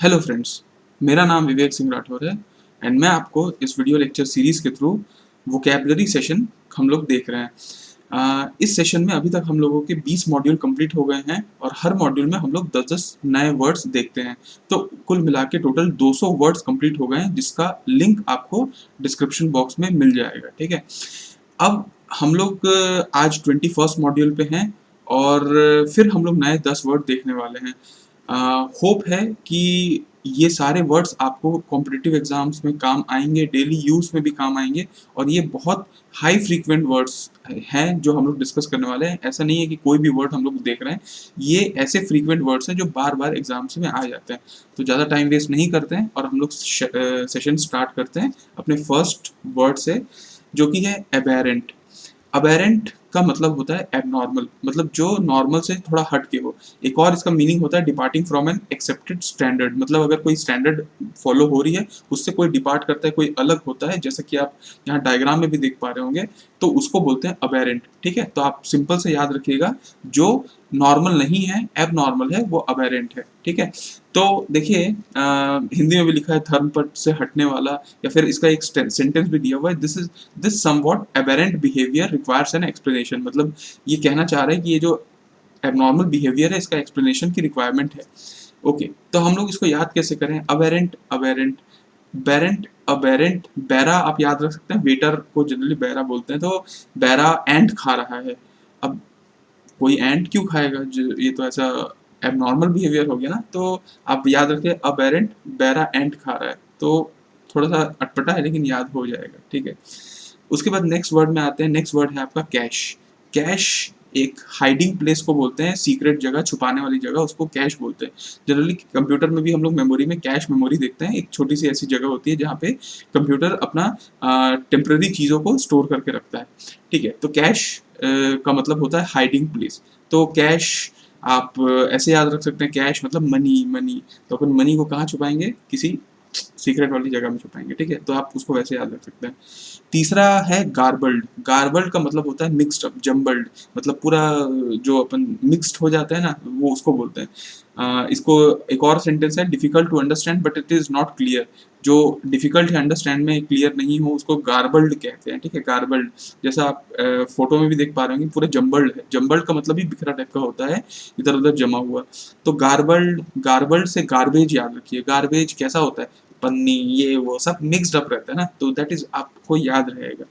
Hello friends, मेरा नाम विवेक सिंह राठौर है एंड मैं आपको इस वीडियो लेक्चर सीरीज़ के थ्रू वोकैबुलरी सेशन हम लोग देख रहे हैं। इस सेशन में अभी तक हम लोगों के 20 मॉड्यूल कंप्लीट हो गए हैं और हर मॉड्यूल में हम लोग 10-10 नए वर्ड्स देखते हैं। तो कुल मिला के टोटल 200 वर्ड्स कंप्लीट हो गए हैं, जिसका लिंक आपको डिस्क्रिप्शन बॉक्स में मिल जाएगा। ठीक है, अब हम लोग आज 21st मॉड्यूल पे हैं और फिर हम लोग नए 10 वर्ड देखने वाले हैं। होप है कि ये सारे वर्ड्स आपको कॉम्पिटिटिव एग्जाम्स में काम आएंगे, डेली यूज में भी काम आएंगे और ये बहुत हाई फ्रीक्वेंट वर्ड्स हैं जो हम लोग डिस्कस करने वाले हैं। ऐसा नहीं है कि कोई भी वर्ड हम लोग देख रहे हैं, ये ऐसे फ्रीक्वेंट वर्ड्स हैं जो बार बार एग्जाम्स में आ जाते हैं। तो ज़्यादा टाइम वेस्ट नहीं करते हैं और हम लोग सेशन स्टार्ट करते हैं अपने फर्स्ट वर्ड से, जो कि है एबेरेंट। अबेरेंट का मतलब होता है एबनॉर्मल, मतलब जो नॉर्मल से थोड़ा हट के हो। एक और इसका मीनिंग होता है departing from an accepted standard, मतलब अगर कोई स्टैंडर्ड फॉलो हो रही है उससे कोई डिपार्ट करता है, कोई अलग होता है, जैसा कि आप यहाँ डायग्राम में भी देख पा रहे होंगे, तो उसको बोलते हैं अबेरेंट। ठीक है, तो आप सिंपल से याद रखिएगा, जो नॉर्मल नहीं है, एब नॉर्मल है, वो अबेरेंट है। ठीक है, तो देखिए हिंदी में भी लिखा है धर्म पथ से हटने वाला, या फिर इसका एक सेंटेंस भी दिया हुआ है, this somewhat aberrant behaviour requires an explanation. मतलब ये कहना चाह रहे हैं कि ये जो एबनॉर्मल बिहेवियर है, इसका एक्सप्लेनेशन की रिक्वायरमेंट है। ओके, तो हम लोग इसको याद कैसे करें? अबेरेंट, अबेरेंट, बेरेंट, अबेरेंट। बैरा आप याद रख सकते हैं, वेटर को जनरली बैरा बोलते हैं, तो बैरा एंट खा रहा है। अब कोई एंट क्यों खाएगा? ये तो ऐसा एबनॉर्मल बिहेवियर हो गया ना। तो आप याद रखिए, अबेरेंट, बैरा एंट खा रहा है। तो थोड़ा सा अटपटा है लेकिन याद हो जाएगा। ठीक है, उसके बाद नेक्स्ट वर्ड में आते हैं। नेक्स्ट वर्ड है आपका कैश। कैश एक हाइडिंग प्लेस को बोलते हैं, सीक्रेट जगह, छुपाने वाली जगह, उसको कैश बोलते हैं। जनरली कंप्यूटर में भी हम लोग मेमोरी में कैश मेमोरी देखते हैं, एक छोटी सी ऐसी जगह होती है जहाँ पे कंप्यूटर अपना टेम्पररी चीज़ों को स्टोर करके रखता है। ठीक है, तो कैश का मतलब होता है हाइडिंग प्लेस। तो कैश आप ऐसे याद रख सकते हैं, कैश मतलब मनी, मनी। तो अपन मनी को कहाँ छुपाएंगे? किसी सीक्रेट वाली जगह में छुपाएंगे। ठीक है, तो आप उसको वैसे याद रख सकते हैं। तीसरा है गार्बल्ड। गार्बल्ड का मतलब होता है मिक्स्ड अप, जम्बल्ड, मतलब पूरा जो अपन मिक्स्ड हो जाता है ना, वो उसको बोलते हैं। इसको एक और सेंटेंस है, difficult to understand but it is not clear. जो डिफिकल्ट है अंडरस्टैंड में, क्लियर नहीं हो, उसको गार्बल्ड कहते हैं। ठीक है, गार्बल्ड, जैसा आप फोटो में भी देख पा रहे होंगे, पूरे जम्बल्ड है। जम्बल्ड का मतलब ही बिखरा टाइप का होता है, इधर उधर जमा हुआ। तो गार्बल्ड, गार्बल्ड से गार्बेज याद रखिए। गार्बेज कैसा होता है? पन्नी, ये वो सब मिक्स्ड अप रहता है ना, तो दैट इज आपको याद रहेगा।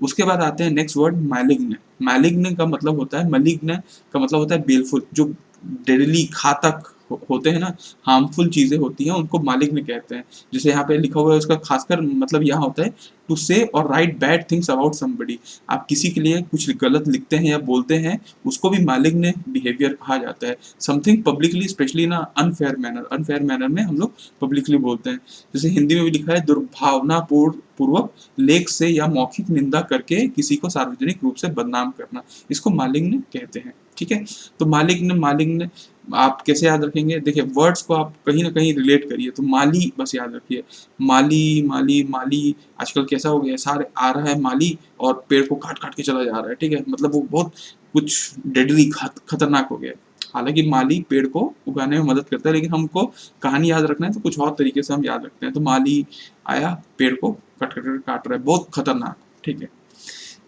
उसके बाद आते हैं नेक्स्ट वर्ड, मैलिग्न। मैलिग्न का मतलब होता है, मलिग्न का मतलब होता है बेलफुल, जो डेडली घातक होते हैं ना, हार्मफुल चीजें होती हैं, उनको मालिग्न कहते हैं। जैसे यहाँ पे लिखा हुआ है, उसका खासकर मतलब यहाँ होता है टू से और right bad things about somebody. आप किसी के लिए कुछ गलत लिखते हैं या बोलते हैं, उसको भी मालिग्न बिहेवियर कहा जाता है। समथिंग पब्लिकली, स्पेशली ना अनफेयर मैनर, अनफेयर मैनर में हम लोग पब्लिकली बोलते हैं। जैसे हिंदी में भी लिखा है, दुर्भावनापूर्ण पूर्वक लेख से या मौखिक निंदा करके किसी को सार्वजनिक रूप से बदनाम करना, इसको मालिग्न कहते हैं। ठीक है, तो मालिग्न, मालिग्न आप कैसे याद रखेंगे? देखिए, वर्ड्स को आप कहीं ना कहीं रिलेट करिए। तो माली बस याद रखिए, माली, माली, माली। आजकल कैसा हो गया है, सारे आ रहा है माली और पेड़ को काट काट के चला जा रहा है। ठीक है, मतलब वो बहुत कुछ डेडली खतरनाक हो गया है। हालांकि माली पेड़ को उगाने में मदद करता है, लेकिन हमको कहानी याद रखना है तो कुछ और तरीके से हम याद रखते हैं। तो माली आया, पेड़ को कट कट काट रहा है, बहुत खतरनाक। ठीक है,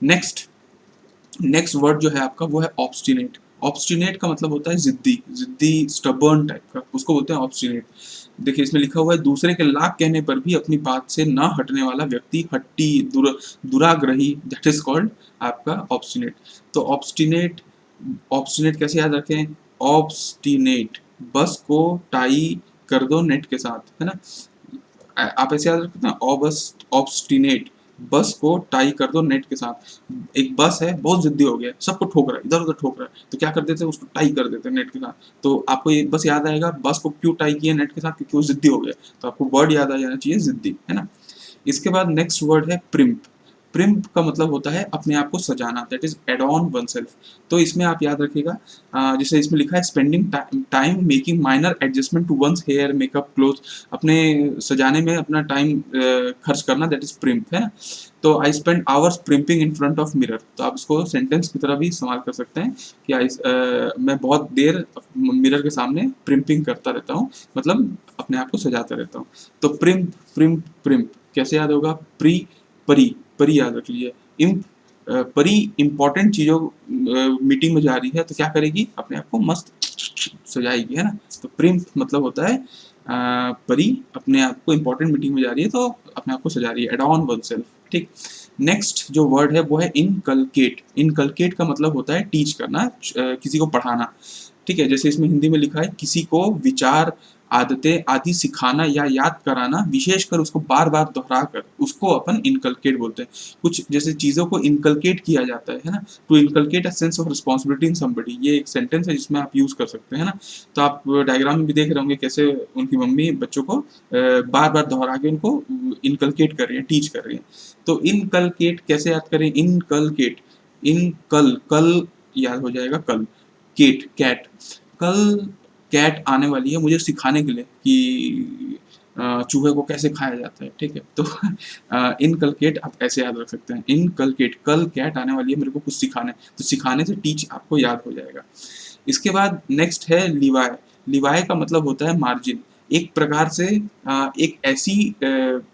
नेक्स्ट, नेक्स्ट वर्ड जो है आपका, वो है ऑब्स्टिनेट। ऑब्स्टिनेट का मतलब होता है जिद्दी, जिद्दी, स्टबर्न टाइप का, उसको बोलते हैं ऑब्स्टिनेट। देखिए, इसमें लिखा हुआ है, दूसरे के लाख कहने पर भी अपनी बात से ना हटने वाला व्यक्ति, हट्टी, दुराग्रही, दैट इज कॉल्ड आपका ऑब्स्टिनेट। तो ऑब्स्टिनेट, ऑब्स्टिनेट कैसे याद रखें? ऑब्स्टिनेट, बस को टाई कर दो नेट के साथ, है ना। आप ऐसे याद रख सकते हैं, ऑब्स्टिनेट, बस को टाई कर दो नेट के साथ। एक बस है, बहुत जिद्दी हो गया, सबको ठोक रहा है, इधर उधर ठोक रहा है, तो क्या कर देते हैं, उसको टाई कर देते हैं नेट के साथ। तो आपको ये बस याद आएगा, बस को क्यों टाई किया नेट के साथ, क्योंकि वो जिद्दी हो गया। तो आपको वर्ड याद आ जाना चाहिए, जिद्दी, है ना। इसके बाद नेक्स्ट वर्ड है प्रिम्प। प्रिम्प का मतलब होता है अपने आप को सजाना, that is adorn oneself. तो इसमें आप याद रखिएगा, जैसे इसमें लिखा है, spending time making minor adjustment to one's hair, makeup, cloth. अपने सजाने में अपना टाइम खर्च करना, दैट इज प्रिम्प, है ना। तो I spend hours primping in front of mirror. तो आप इसको सेंटेंस की तरह भी इस्तेमाल कर सकते हैं कि मैं बहुत देर मिरर के सामने प्रिम्पिंग करता रहता हूँ, मतलब अपने आप को सजाता रहता हूँ। तो प्रिम्प प्रिम्प प्रिम्प कैसे याद होगा? प्री परी परी याद रख लीजिए। इम्प परी इंपॉर्टेंट चीज़ों मीटिंग में जा रही है तो क्या करेगी? अपने आप को मस्त सजाएगी, है ना। तो प्रिम्प मतलब होता है परी अपने आप को इंपॉर्टेंट मीटिंग में जा रही है तो अपने आप को सजा रही है, एडॉन वन सेल्फ। ठीक। नेक्स्ट जो वर्ड है वो है इनकलकेट। इनकलकेट का मतलब होता है टीच करना, किसी को पढ़ाना। ठीक है, जैसे इसमें हिंदी में लिखा है किसी को विचार, आदतें आदि सिखाना या याद कराना, विशेषकर उसको बार बार दोहरा कर, उसको अपन इनकलकेट बोलते हैं। कुछ जैसे चीज़ों को इनकलकेट किया जाता है ना। To inculcate a sense of responsibility in somebody, ये एक सेंटेंस है जिसमें आप यूज़ कर सकते हैं ना। तो आप डायग्राम में भी देख रहे होंगे कैसे उनकी मम्मी बच्चों को बार बार दोहरा के उनको इनकलकेट कर रही है, टीच कर रही है। तो इनकलकेट कैसे याद करें? इनकलकेट, इनकल कल याद हो जाएगा, कल केट कैट। कल कैट आने वाली है मुझे सिखाने के लिए कि चूहे को कैसे खाया जाता है। ठीक है, तो इनकलकेट आप ऐसे याद रख सकते हैं, इनकलकेट, कल कैट आने वाली है मेरे को कुछ सिखाने, तो सिखाने से टीच आपको याद हो जाएगा। इसके बाद नेक्स्ट है लिवाय। लिवाय का मतलब होता है मार्जिन। एक प्रकार से एक ऐसी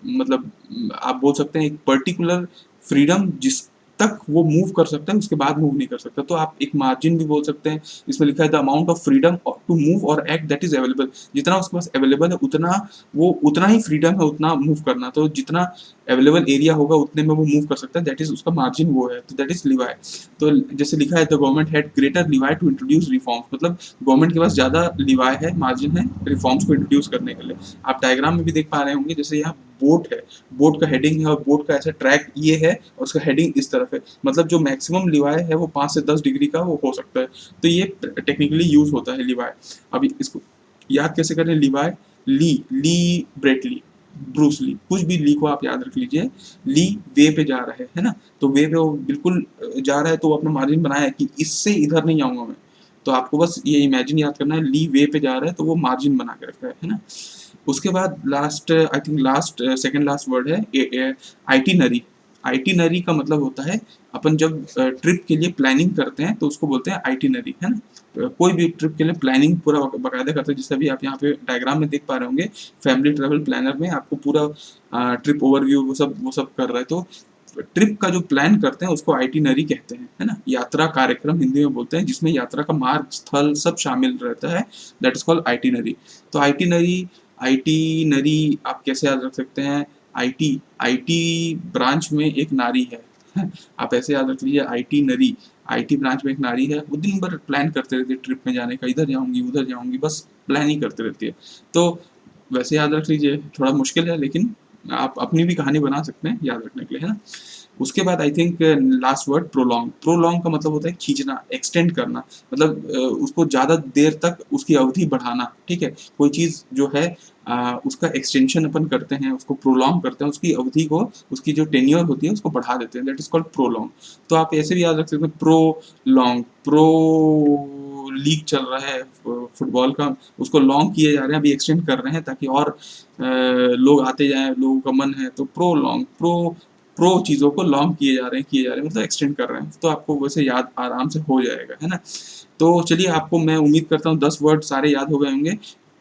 मतलब आप बोल सकते हैं एक पर्टिकुलर फ्रीडम जिस तक वो मूव कर सकता है, उसके बाद मूव नहीं कर सकता, तो आप एक मार्जिन भी बोल सकते हैं। इसमें लिखा है the amount of freedom to move or act that is available. जितना उसके पास अवेलेबल है उतना वो उतना ही फ्रीडम है उतना मूव करना, तो जितना अवेलेबल एरिया होगा उतने में वो मूव कर सकता है, दैट इज उसका मार्जिन वो है, तो दैट इज लिवाय। तो जैसे लिखा है the government had greater leeway to introduce reforms, मतलब गवर्नमेंट के पास ज़्यादा लिवाय है, मार्जिन है रिफॉर्म्स को इंट्रोड्यूस करने के लिए। आप डायग्राम में भी देख पा रहे होंगे, जैसे यहाँ बोट है, बोट का हेडिंग है और बोट का ऐसा ट्रैक ये है और उसका हेडिंग इस तरफ है, मतलब जो मैक्सिमम लिवाय है वो 5 से 10 डिग्री का वो हो सकता है, तो ये टेक्निकली यूज होता है लिवाय। अभी इसको याद कैसे करें? लिवाय, ली ब्रेटली, ब्रूस ली, कुछ भी ली को आप याद रख लीजिए। ली वे पे जा रहा है ना, तो वे पे वो बिल्कुल जा रहा है, तो वो अपना मार्जिन बनाया है कि इससे इधर नहीं आऊंगा मैं, तो आपको बस ये इमेजिन याद करना है, ली वे पे जा रहा है तो वो मार्जिन बना के रखा है ना। उसके बाद last, I think last second last word है आइटिनरी। आइटिनरी का मतलब होता है अपन जब ट्रिप के लिए प्लानिंग करते हैं तो उसको बोलते हैं आइटिनरी, है ना। कोई भी ट्रिप के लिए प्लानिंग पूरा बाकायदा करते हैं, जैसे अभी आप यहाँ पे डायग्राम में देख पा रहे होंगे, फैमिली ट्रैवल प्लानर में आपको पूरा ट्रिप ओवरव्यू वो सब कर रहा है। तो ट्रिप का जो प्लान करते हैं उसको आइटिनरी कहते हैं, है ना। यात्रा कार्यक्रम हिंदी में बोलते हैं जिसमें यात्रा का मार्ग स्थल सब शामिल रहता है, दैट इज कॉल्ड आइटिनरी। तो आइटिनरी, आईटी नरी आप कैसे याद रख सकते हैं? आईटी, आईटी ब्रांच में एक नारी है आप ऐसे याद रख लीजिए, आईटी नरी, आईटी ब्रांच में एक नारी है, वो दिन भर प्लान करते रहती है ट्रिप में जाने का, इधर जाऊंगी उधर जाऊंगी, बस प्लान ही करते रहती है। तो वैसे याद रख लीजिए, थोड़ा मुश्किल है लेकिन आप अपनी भी कहानी बना सकते हैं याद रखने के लिए, है ना। उसके बाद I think last word prolong. Prolong का मतलब होता है खींचना, एक्सटेंड करना, मतलब उसको ज़्यादा देर तक उसकी अवधि बढ़ाना। ठीक है, कोई चीज़ जो है उसका एक्सटेंशन अपन करते हैं, उसको प्रोलॉन्ग करते हैं, उसकी अवधि को, उसकी जो टेन्योर होती है उसको बढ़ा देते हैं, दैट इज कॉल्ड प्रोलॉन्ग। तो आप ऐसे भी याद रख सकते हैं प्रो लॉन्ग, प्रो लीग चल रहा है फुटबॉल का, उसको लॉन्ग किए जा रहे हैं, अभी एक्सटेंड कर रहे हैं ताकि और लोग आते जाएं, लोगों का मन है, तो प्रो लॉन्ग, प्रो प्रो चीज़ों को लॉन्ग किए जा रहे हैं मतलब एक्सटेंड कर रहे हैं, तो आपको वैसे याद आराम से हो जाएगा, है ना। तो चलिए, आपको मैं उम्मीद करता हूँ 10 वर्ड सारे याद हो गए होंगे।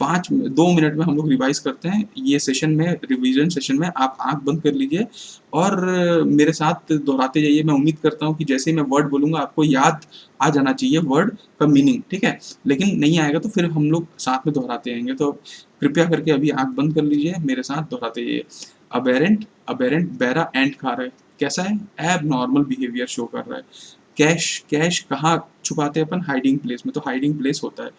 2 मिनट में हम लोग रिवाइज करते हैं ये सेशन में, रिवीजन सेशन में आप आंख बंद कर लीजिए और मेरे साथ दोहराते जाइए। मैं उम्मीद करता हूँ कि जैसे ही मैं वर्ड बोलूँगा आपको याद आ जाना चाहिए वर्ड का मीनिंग, ठीक है। लेकिन नहीं आएगा तो फिर हम लोग साथ में दोहराते आएंगे, तो कृपया करके अभी आंख बंद कर लीजिए, मेरे साथ दोहराते जाइए। अबेरेंट, अबेरेंट बैरा एंट खा रहा है, कैसा है? एब नॉर्मल बिहेवियर शो कर रहा है। कैश, कैश कहाँ छुपाते हैं अपन? हाइडिंग प्लेस में, तो हाइडिंग प्लेस होता है।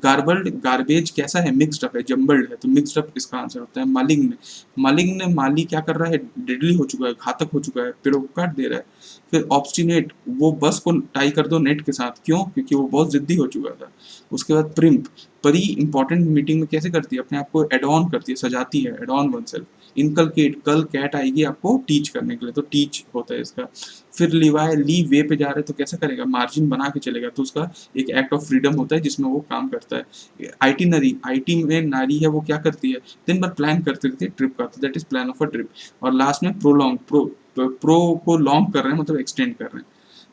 गार्बल्ड, गार्बेज कैसा है? मिक्स्ड अप है, जम्बल्ड है, तो मिक्स्ड अप इसका आंसर होता है। मालिग्न, मालिग्न माली क्या कर रहा है? डेडली हो चुका है, घातक हो चुका है, पेड़ों को काट दे रहा है। फिर ऑब्स्टिनेट, वो बस को टाई कर दो नेट के साथ, क्यों? क्योंकि वो बहुत जिद्दी हो चुका था। उसके बाद प्रिम्प, परी इंपॉर्टेंट मीटिंग में कैसे करती है? अपने आप को एड ऑन करती है, सजाती है, adorn oneself. Inculcate, कल कैट आएगी आपको टीच करने के लिए, तो टीच होता है इसका। फिर लिवाय, ली वे पे जा रहे तो कैसा करेगा? मार्जिन बना के चलेगा, तो उसका एक एक्ट ऑफ फ्रीडम होता है जिसमें वो काम करता है। आइटिनरी, आईटी में नारी है, वो क्या करती है? दिन भर प्लान करती रहती है ट्रिप का, तो that is plan of a trip. और लास्ट में प्रोलॉन्ग, प्रो को लॉन्ग कर रहे हैं मतलब एक्सटेंड कर रहे हैं।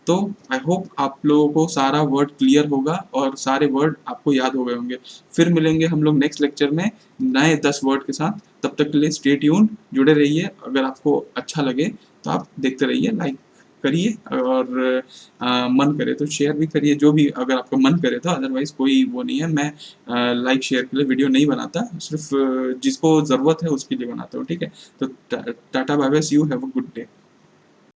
तो आई होप आप लोगों को सारा वर्ड क्लियर होगा और सारे वर्ड आपको याद हो गए होंगे। फिर मिलेंगे हम लोग नेक्स्ट लेक्चर में नए 10 वर्ड के साथ। तब तक के लिए स्टे ट्यून्ड, जुड़े रहिए। अगर आपको अच्छा लगे तो आप देखते रहिए, लाइक करिए और मन करे तो शेयर भी करिए, जो भी अगर आपका मन करे तो। अदरवाइज कोई वो नहीं है, मैं लाइक शेयर के लिए वीडियो नहीं बनाता, सिर्फ जिसको ज़रूरत है उसके लिए बनाता हूँ, ठीक है। तो tata bye bye, see you, have a good day.